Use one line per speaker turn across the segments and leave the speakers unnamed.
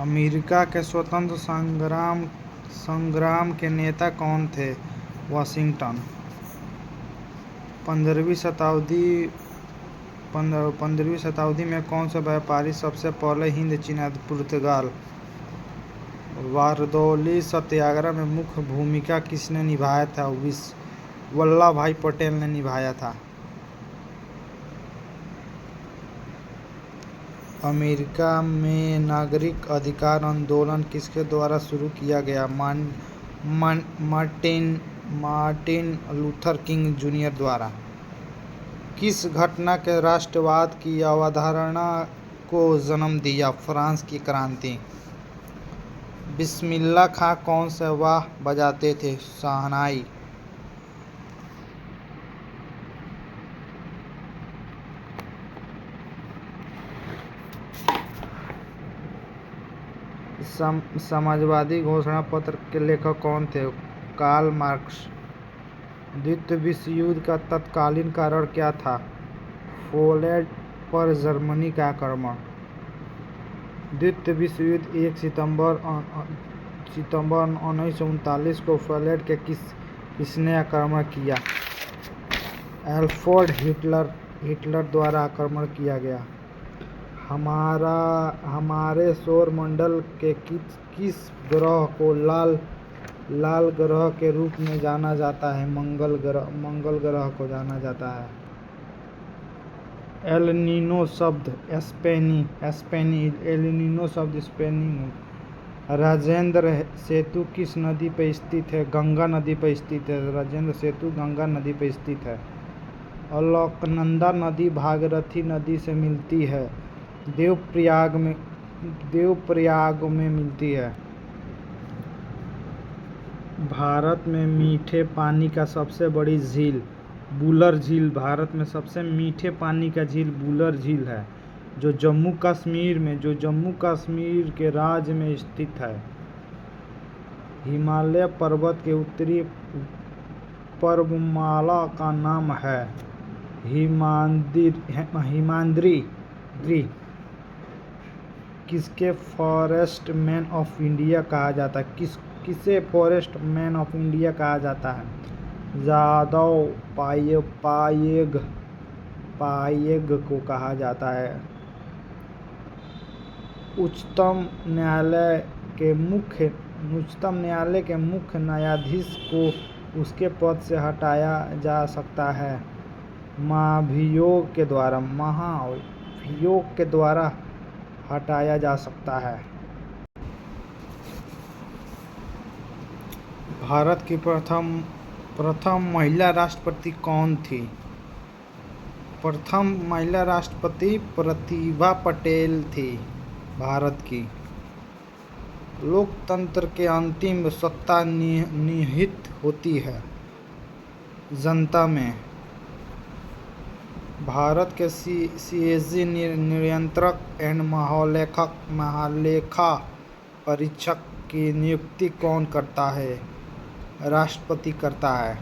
America के स्वतंत्रता संग्राम के नेता कौन थे? वाशिंगटन। 15वीं शताब्दी में कौन सा व्यापारी सबसे पहले हिंद, चीन और पुर्तगाल? बारदौली सत्याग्रह में मुख्य भूमिका किसने निभाया था? वल्लभ भाई पटेल ने निभाया था। अमेरिका में नागरिक अधिकार आंदोलन किसके द्वारा शुरू किया गया? मार्टिन लूथर किंग जूनियर द्वारा। किस घटना के राष्ट्रवाद की अवधारणा को जन्म दिया? फ्रांस की क्रांति। बिस्मिल्लाह खां कौन सा वाद्य बजाते थे? शहनाई। समाजवादी घोषणा पत्र के लेखक कौन थे? Karl Marx. द्वितीय विश्व युद्ध का तत्कालीन कारण क्या था? पोलैंड पर जर्मनी का आक्रमण। द्वितीय विश्व युद्ध 1 सितंबर 1939 को पोलैंड के किसने आक्रमण किया? एडोल्फ हिटलर द्वारा आक्रमण किया गया। हमारे सौरमंडल के किस ग्रह को लाल ग्रह के रूप में जाना जाता है? मंगल ग्रह को जाना जाता है। एल नीनो शब्द स्पेनी। राजेंद्र सेतु किस नदी पर स्थित है? गंगा नदी पर स्थित है। राजेंद्र सेतु गंगा नदी पर स्थित है। अलकनंदा नदी भागीरथी नदी से मिलती है। देवप्रयाग में मिलती है। भारत में मीठे पानी का सबसे बड़ी झील वुलर झील। भारत में सबसे मीठे पानी का झील वुलर झील है, जो जम्मू कश्मीर के राज्य में स्थित है। हिमालय पर्वत के उत्तरी पर्वतमाला का नाम है हिमाद्री। किसके फॉरेस्ट मैन ऑफ इंडिया कहा जाता है? किसे फॉरेस्ट मैन ऑफ इंडिया कहा जाता है? जादव पायेग को कहा जाता है। उच्चतम न्यायालय के मुख्य न्यायाधीश को उसके पद से हटाया जा सकता है महाभियोग के द्वारा हटाया जा सकता है। भारत की प्रथम महिला राष्ट्रपति कौन थी? प्रथम महिला राष्ट्रपति प्रतिभा पाटिल थी। भारत की लोकतंत्र के अंतिम सत्ता निहित होती है जनता में। भारत के सीएजी नियंत्रक एवं महालेखा परीक्षक की नियुक्ति कौन करता है? राष्ट्रपति करता है।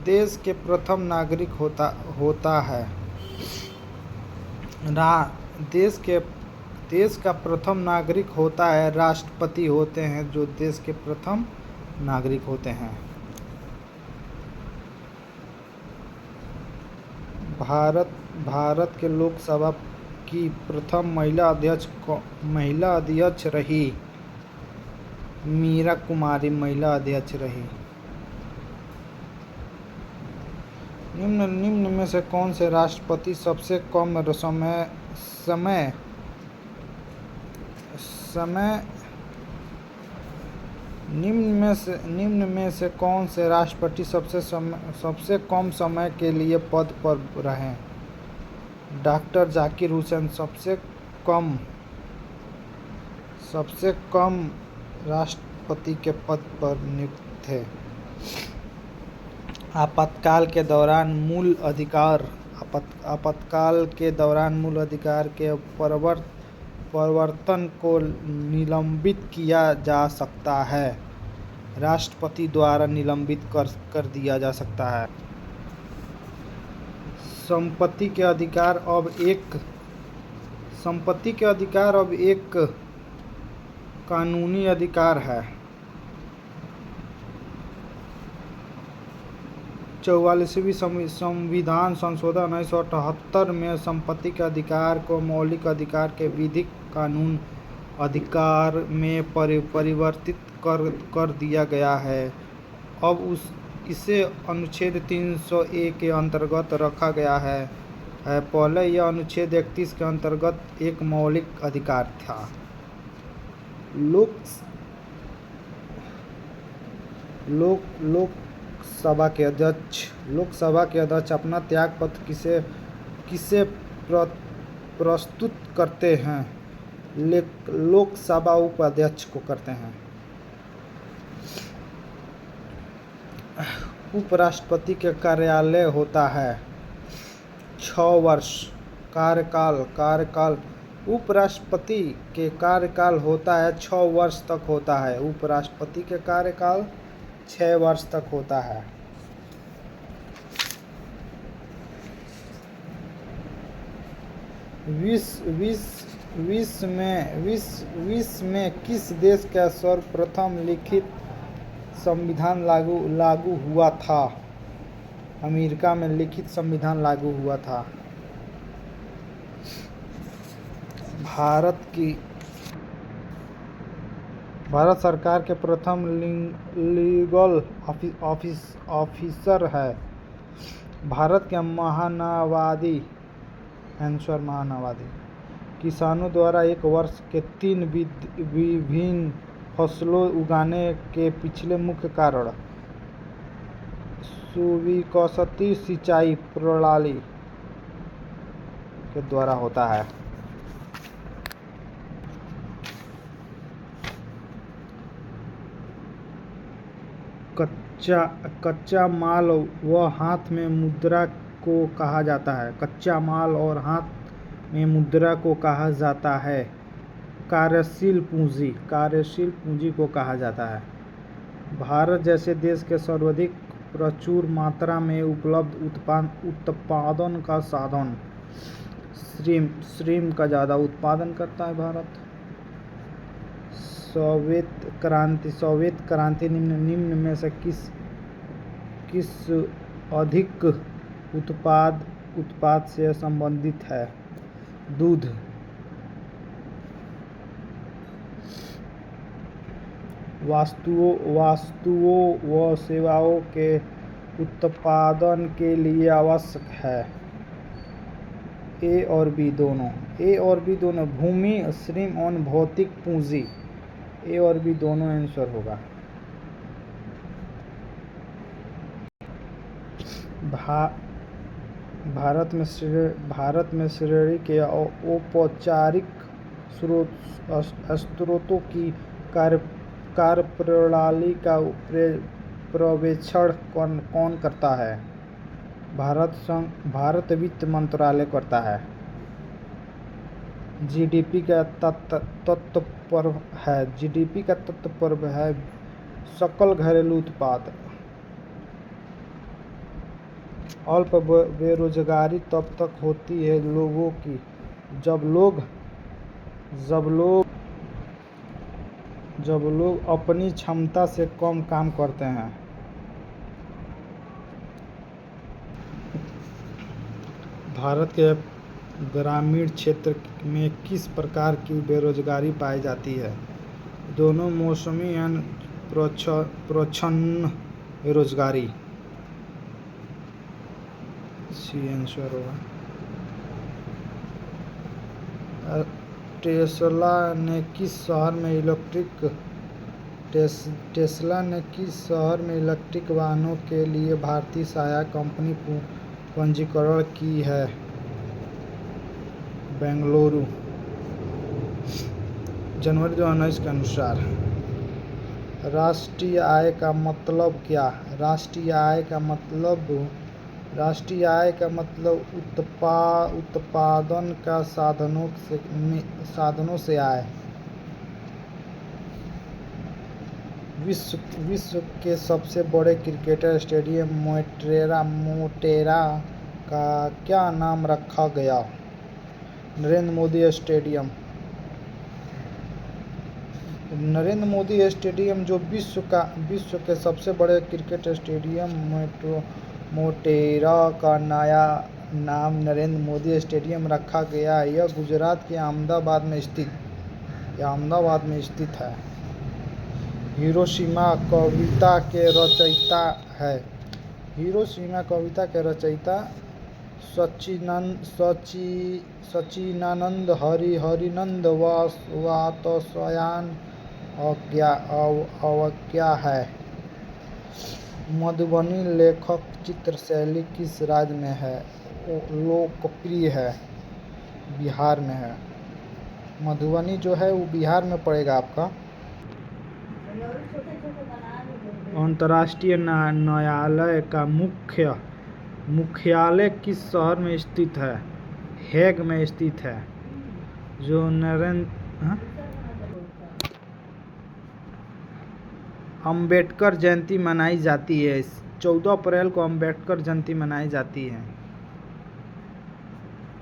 देश के प्रथम नागरिक होता है। देश का प्रथम नागरिक होता है। राष्ट्रपति होते हैं जो देश के प्रथम नागरिक होते हैं। भारत के लोकसभा की प्रथम महिला अध्यक्ष रही मीरा कुमारी। महिला अध्यक्ष रही। निम्न में से कौन से राष्ट्रपति सबसे कम समय निम्न में से कौन से राष्ट्रपति सबसे कम समय के लिए पद पर रहे? डॉक्टर जाकिर हुसैन सबसे कम राष्ट्रपति के पद पर नियुक्त थे। आपातकाल के दौरान मूल अधिकार के परिवर्तन को निलंबित किया जा सकता है। राष्ट्रपति द्वारा निलंबित कर दिया जा सकता है। संपत्ति के अधिकार अब एक संपत्ति के अधिकार अब एक कानूनी अधिकार है। 44वीं संविधान संशोधन 1978 में संपत्ति के अधिकार को मौलिक अधिकार के विधिक कानून अधिकार में परिवर्तित कर दिया गया है। अब इसे अनुच्छेद 300A के अंतर्गत रखा गया है। पहले यह अनुच्छेद 31 के अंतर्गत एक मौलिक अधिकार था। लोकसभा के अध्यक्ष अपना त्यागपत्र किसे प्रस्तुत करते हैं? लोकसभा उपाध्यक्ष को करते हैं। उपराष्ट्रपति के कार्यालय होता है 6 वर्ष कार्यकाल। उपराष्ट्रपति के कार्यकाल होता है 6 वर्ष तक होता है। उपराष्ट्रपति के कार्यकाल 6 वर्ष तक होता है। विश्व में किस देश का सर्वप्रथम लिखित संविधान लागू हुआ था? अमेरिका में लिखित संविधान लागू हुआ था। भारत सरकार के प्रथम लीगल ऑफिसर है। भारत के महानवादी किसानों द्वारा एक वर्ष के 3 विभिन्न फसलों उगाने के पिछले मुख्य कारण सुविकसित सिंचाई प्रणाली के द्वारा होता है। कच्चा माल व हाथ में मुद्रा को कहा जाता है। कच्चा माल और हाथ में मुद्रा को कहा जाता है कार्यशील पूंजी को कहा जाता है। भारत जैसे देश के सर्वाधिक प्रचुर मात्रा में उपलब्ध उत्पादन का साधन श्रम का ज़्यादा उत्पादन करता है भारत। सोवियत क्रांति निम्न में से किस अधिक उत्पाद से संबंधित है? दूध। वस्तुओं व सेवाओं के उत्पादन के लिए आवश्यक है। ए और बी दोनों भूमि, श्रम और भौतिक पूंजी। ए और बी दोनों आंसर होगा। भारत में श्रेणी के औपचारिक स्रोतों की कार्यप्रणाली का पर्यवेक्षण कौन करता है? भारत वित्त मंत्रालय करता है। जीडीपी का तत्पर्य है सकल घरेलू उत्पाद। अल्प बेरोजगारी तब तक होती है लोगों की जब लोग अपनी क्षमता से कम काम करते हैं। भारत के ग्रामीण क्षेत्र में किस प्रकार की बेरोजगारी पाई जाती है? दोनों मौसमी या प्रच्छन्न बेरोजगारी। सी आंसर होगा। टेस्ला ने किस शहर में इलेक्ट्रिक वाहनों के लिए भारतीय सहायक कंपनी पंजीकरण की है? बेंगलुरु। जनवरी 2019 के अनुसार राष्ट्रीय आय का मतलब क्या? राष्ट्रीय आय का मतलब उत्पादन का साधनों से आय। विश्व के सबसे बड़े क्रिकेट स्टेडियम मोटेरा का क्या नाम रखा गया? नरेंद्र मोदी स्टेडियम। नरेंद्र मोदी स्टेडियम जो विश्व के सबसे बड़े क्रिकेट स्टेडियम मोटेरा का नया नाम नरेंद्र मोदी स्टेडियम रखा गया है। यह गुजरात के अहमदाबाद में स्थित है। हिरोशिमा कविता के रचयिता है। हिरोशिमा कविता के रचयिता सच्चिदानंद हरिनंद वातस्यायन अवज्ञा है। मधुबनी लेखक चित्र शैली किस राज्य में है? लोकप्रिय है, बिहार में है। मधुबनी जो है वो बिहार में पड़ेगा आपका। अंतर्राष्ट्रीय न्यायालय का मुख्यालय किस शहर में स्थित है? हेग में स्थित है। जो अम्बेडकर जयंती मनाई जाती है। 14 अप्रैल को अम्बेडकर जयंती मनाई जाती है।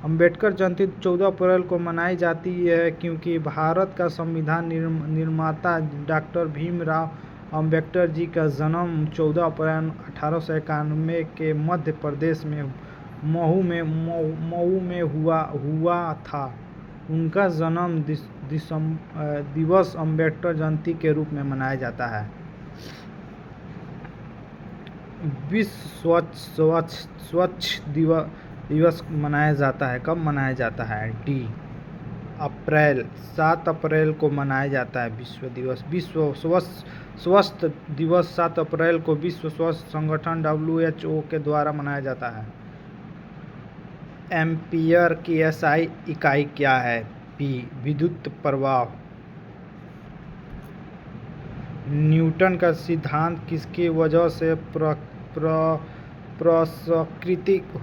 अम्बेडकर जयंती 14 अप्रैल को मनाई जाती है क्योंकि भारत का संविधान निर्माता डॉक्टर भीमराव अम्बेडकर जी का जन्म 14 अप्रैल 1891 के मध्य प्रदेश में मऊ में हुआ था। उनका जन्म दिवस अम्बेडकर जयंती के रूप में मनाया जाता है। विश्व स्वच्छ दिवस मनाया जाता है। कब मनाया जाता है? अप्रैल 7 अप्रैल को मनाया जाता है विश्व स्वास्थ्य दिवस 7 अप्रैल को विश्व स्वास्थ्य संगठन WHO के द्वारा मनाया जाता है। एम्पियर की SI इकाई क्या है? विद्युत प्रवाह। न्यूटन का सिद्धांत किसकी वजह से प्रस्कृत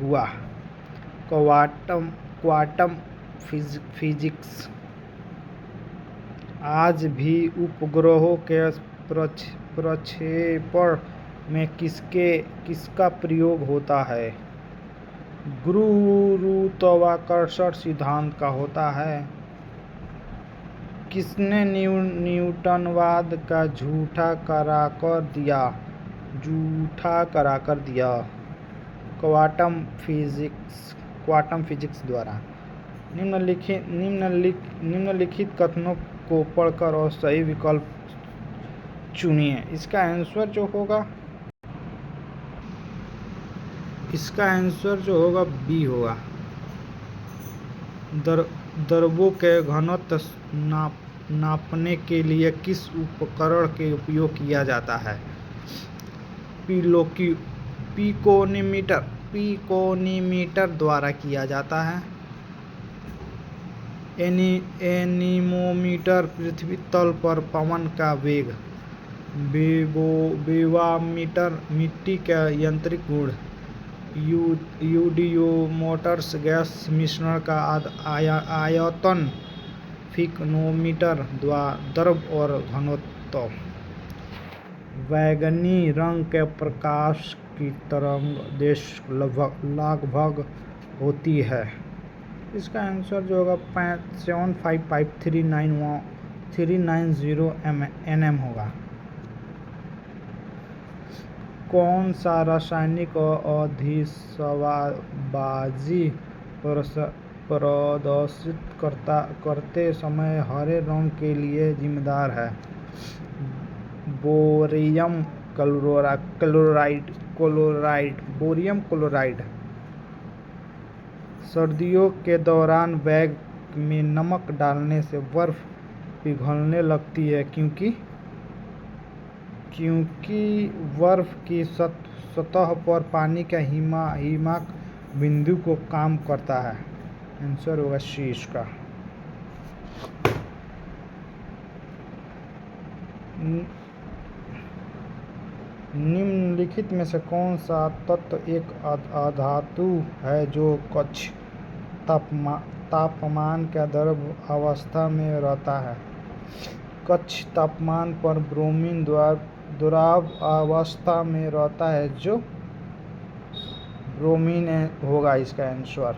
हुआ? Quantum physics. आज भी उपग्रहों के प्रक्षेपण में किसका प्रयोग होता है? गुरुत्वाकर्षण सिद्धांत का होता है। किसने न्यूटनवाद का झूठा करार दिया? क्वांटम फिजिक्स द्वारा। निम्नलिखित कथनों को पढ़कर और सही विकल्प चुनिए। इसका आंसर जो होगा बी होगा। द्रव्यों के घनत्व नापने के लिए किस उपकरण के उपयोग किया जाता है? पिकोनीमीटर द्वारा किया जाता है। एनीमोमीटर पृथ्वी तल पर पवन का वेग। बेवामीटर मिट्टी का यांत्रिक गुण। यूडियोमोटर्स गैस मिश्रण का आयतन। पिकोनोमीटर द्रव्य और घनत्व। बैंगनी रंग के प्रकाश की तरंगदैर्घ्य लगभग होती है। इसका आंसर जो होगा 75539 nm होगा। कौन सा रासायनिक अधिशबाजी प्रदर्शित करते समय हरे रंग के लिए जिम्मेदार है? Bohrium chloride. सर्दियों के दौरान बैग में नमक डालने से बर्फ पिघलने लगती है क्योंकि बर्फ की सतह पर पानी का हिमांक बिंदु को कम करता है। आंसर होगा सी इसका। निम्नलिखित में से कौन सा तत्व एक अधातु है जो उच्च तापमान के द्रव अवस्था में रहता है? उच्च तापमान पर ब्रोमीन द्रव अवस्था में रहता है जो ब्रोमीन होगा इसका आंसर।